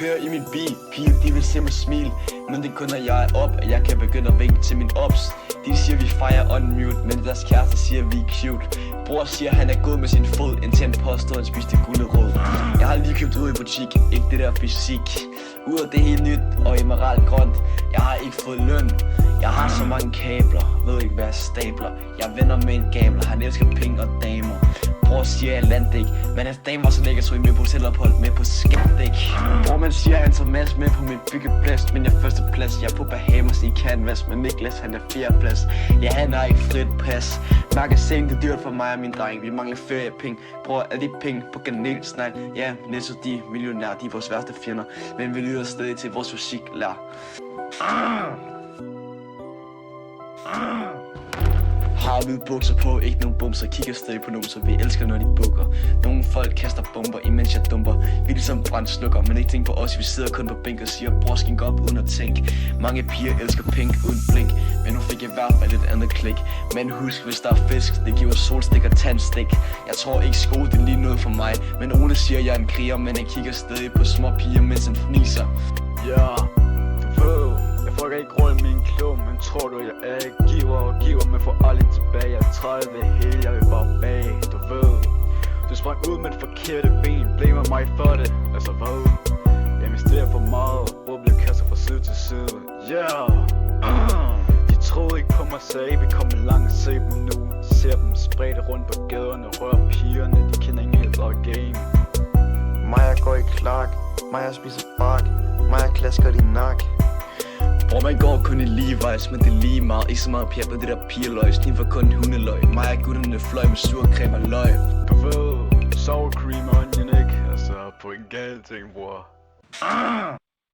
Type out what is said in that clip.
kører i min bil, piger de vil se mig smile. Men det kun når jeg er op, at jeg kan begynde at vinke til min ops. De siger vi fejrer on mute, men deres kærester siger vi er cute. Bror siger han er god med sin fod, indtil han påstår han spiste gulerod. Jeg har lige købt ud i butik, ikke det der fysik. Uret det er helt nyt og emerald grønt. Jeg har ikke fået løn. Jeg har så mange kabler, ved ikke hvad jeg stabler. Jeg venner med en gambler, han elsker penge og damer. Bror siger jeg landdæk, men hans dame var så lækker, så I med på hotelophold, med på skabdæk. Bror man siger han tager Mads med på min byggeplads, men jeg er førsteplads. Jeg er på Bahamas i canvas, men Niklas han er fjerdeplads. Ja han har ikke frit pas. Magasin det er dyrt for mig og min dreng, vi mangler feriepenge. Bror er de penge på kanelsnegl? Ja, Netto de millionærer, de er vores værste fjender. Men vi lytter stadig til vores musik lær. Har hvide bukser på, ikke nogen bumser. Kigger stadig på nogen, så vi elsker når de bukker. Nogle folk kaster bomber, imens jeg dumper. Vi er ligesom brandslukker, men ikke tænk på os. Vi sidder kun på bænk og siger, bror skink op uden at tænke. Mange piger elsker pink uden blink, men nu fik jeg i hvert fald et andet klik. Men husk, hvis der er fisk, det giver solstik og tandstik. Jeg tror ikke skole, det er lige noget for mig. Men Ole siger, jeg er en kriger, men jeg kigger stadig på små piger, mens han fniser. Ja, du ved, jeg fucker ikke rundt med en klum, men tror du, jeg er ikke giver, men får aldrig tilbage. Jeg er træt af det hele, jeg vil bare bag, du ved. Du sprang ud med den forkerte ben, blamer mig for det, altså hvad? Jeg investerer for meget, hvor bliver kasser fra side til side. Yeah, de troede ikke på mig, sagde vi kommer langt, se dem nu. Ser dem spredt rundt på gaderne, rører pigerne, de kender ingen helt game. Maja går i klak, Maja spiser bak, Maja klasker din nak. Bror man går kun i Levi's, men det er lige meget. Ikke så meget pjat på det der pigerløg, snin for kun hundeløg. Mig og gutterne fløj med surcreme og løg. Du ved, sour cream og onion, ikke? Altså på en gal ting, bror.